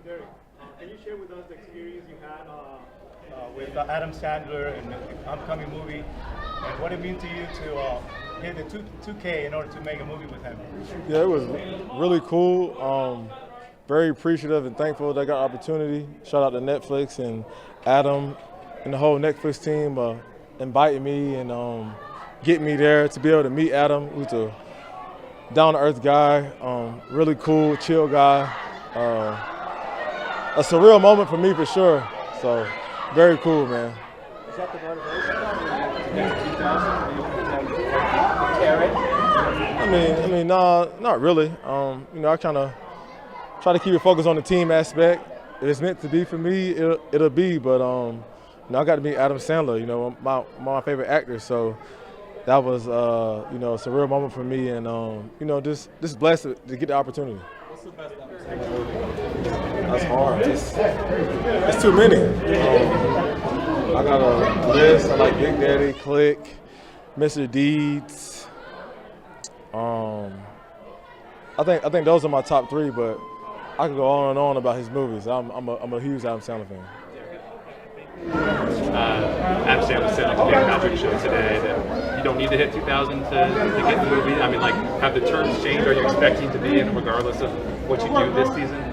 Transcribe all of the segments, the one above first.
Derrick, can you share with us the experience you had with Adam Sandler and the upcoming movie, and what it means to you to hit the 2K in order to make a movie with him? Yeah, it was really cool. Very appreciative and thankful that I got the opportunity. Shout out to Netflix and Adam and the whole Netflix team inviting me and getting me there to be able to meet Adam, who's a down-to-earth guy, really cool, chill guy. A surreal moment for me for sure. So, very cool, man. Is that the motivation to get to 2000? I mean, no, not really. I kind of try to keep it focused on the team aspect. If it's meant to be for me, it'll be. But I got to meet Adam Sandler. My favorite actor. So that was a surreal moment for me, and just blessed to get the opportunity. What's the best Adam Sandler movie? That's hard. It's too many. I got a list. I like Big Daddy, Click, Mr. Deeds. I think those are my top three, but I could go on and on about his movies. I'm a huge Adam Sandler fan. Adam Sandler said on the Dan Patrick show today that you don't need to hit 2,000 to get the movie. I mean, like, have the terms changed? Are you expecting to be in regardless of what you do this season?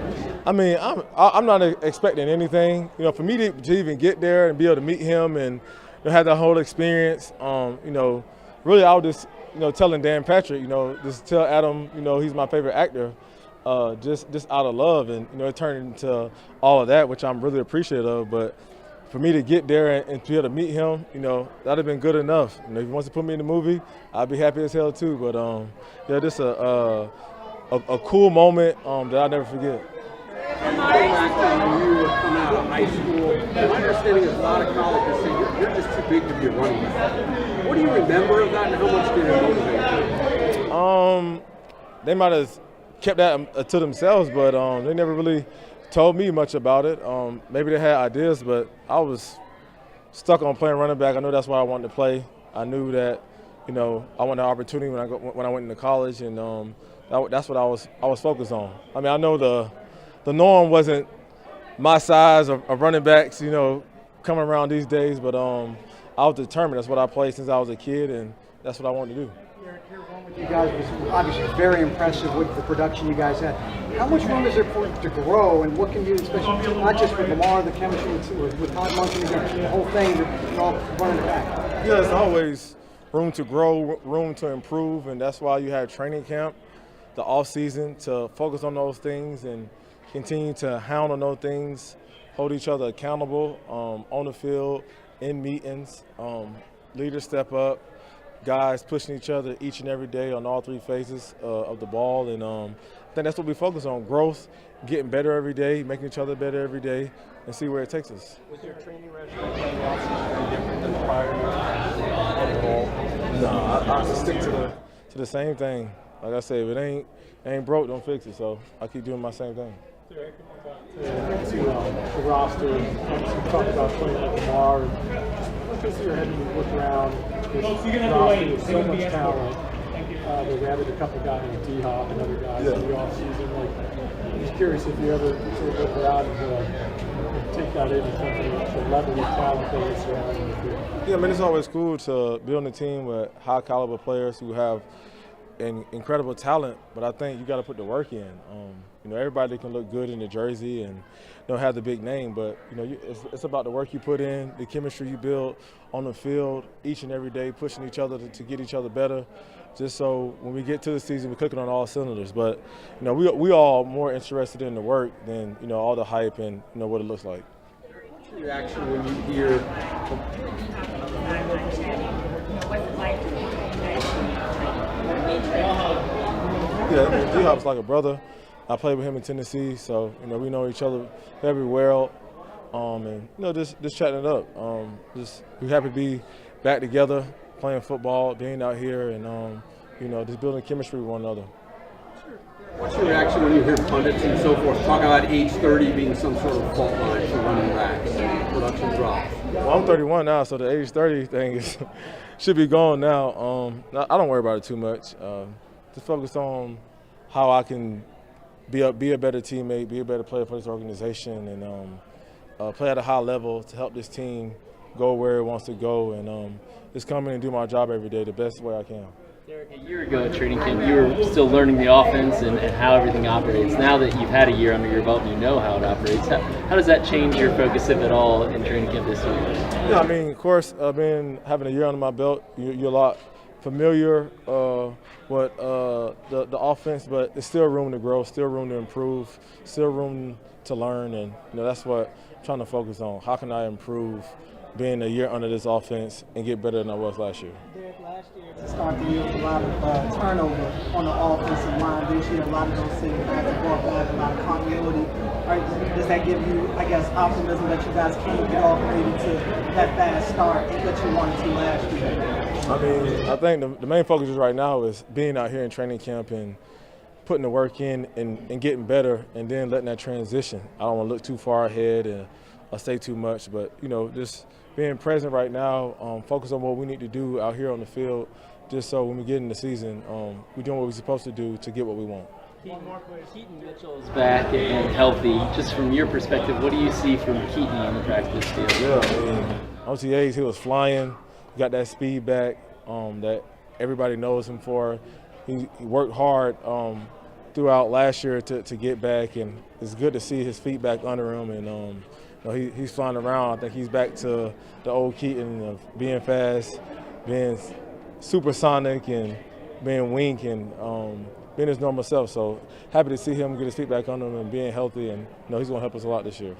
I mean, I'm not expecting anything. For me to even get there and be able to meet him and have that whole experience, really I was just, telling Dan Patrick, just tell Adam, he's my favorite actor, just out of love. And, it turned into all of that, which I'm really appreciative of. But for me to get there and to be able to meet him, that'd have been good enough. If he wants to put me in the movie, I'd be happy as hell too. But just a cool moment that I'll never forget. Going back to when you were coming out of high school, my understanding is a lot of colleges say you're just too big to be a running back. What do you remember of that, and how much did it motivate you? They might have kept that to themselves, but they never really told me much about it. Maybe they had ideas, but I was stuck on playing running back. I knew that's what I wanted to play. I knew that, I wanted an opportunity when I went into college, and that's what I was focused on. I mean, I know the norm wasn't my size of running backs, coming around these days, but I was determined. That's what I played since I was a kid, and that's what I wanted to do. Your run with you guys was obviously very impressive with the production you guys had. How much room is there for it to grow, and what can you, especially not just with Lamar, the chemistry with Todd Munson, again, the whole thing, you're all running back? Yeah, there's always room to grow, room to improve, and that's why you had training camp, the off season, to focus on those things and continue to hound on those things, hold each other accountable on the field, in meetings, leaders step up, guys pushing each other each and every day on all three phases of the ball. And I think that's what we focus on, growth, getting better every day, making each other better every day, and see where it takes us. Was your training regimen in the offseason different than the prior years? No, I stick to the same thing. Like I said, if it ain't broke, don't fix it. So I keep doing my same thing. To the roster, you talked about playing like Lamar. What goes through your head when you look around this roster with so much talent? They added a couple guys like D-Hop and other guys in the offseason. I'm just curious if you ever sort of look around and take that in terms of the level of talent that is surrounding you. Yeah, I mean, it's always cool to be on a team with high caliber players who have incredible talent, but I think you got to put the work in. Everybody can look good in the jersey and don't have the big name, but it's about the work you put in, the chemistry you build on the field each and every day, pushing each other to get each other better. Just so when we get to the season, we're clicking on all cylinders. But we all more interested in the work than all the hype and what it looks like. What's your reaction when you hear? Yeah, D-Hop's like a brother. I played with him in Tennessee, so we know each other very well, and just chatting it up. We're happy to be back together, playing football, being out here, and just building chemistry with one another. What's your reaction when you hear pundits and so forth talk about age 30 being some sort of fault line for running backs and production drops? Well, I'm 31 now, so the age 30 thing should be gone now. I don't worry about it too much. Just focus on how I can be a better teammate, be a better player for this organization, and play at a high level to help this team go where it wants to go, and just come in and do my job every day the best way I can. Derrick, a year ago at training camp, you were still learning the offense and how everything operates. Now that you've had a year under your belt and you know how it operates, how does that change your focus, if at all, in training camp this year? Yeah, I mean, of course, having a year under my belt, you're a lot familiar with the offense, but there's still room to grow, still room to improve, still room to learn, and that's what I'm trying to focus on. How can I improve being a year under this offense and get better than I was last year? Derrick, last year to start the year with a lot of turnover on the offensive line. This year, a lot of those same guys have brought back a lot of continuity. Does that give you, I guess, optimism that you guys can get off maybe to that fast start and what you wanted to last year? I mean, I think the main focus right now is being out here in training camp and putting the work in and getting better, and then letting that transition. I don't want to look too far ahead and say too much, but just being present right now, focus on what we need to do out here on the field, just so when we get in the season, we're doing what we're supposed to do to get what we want. Keaton Mitchell's back and healthy. Just from your perspective, what do you see from Keaton on the practice field? Yeah, I mean, OTAs, he was flying. He got that speed back that everybody knows him for. He worked hard throughout last year to get back, and it's good to see his feet back under him, and he's flying around. I think he's back to the old Keaton of being fast, being supersonic, and being wink, and being his normal self. So happy to see him get his feet back under him and being healthy, and he's going to help us a lot this year.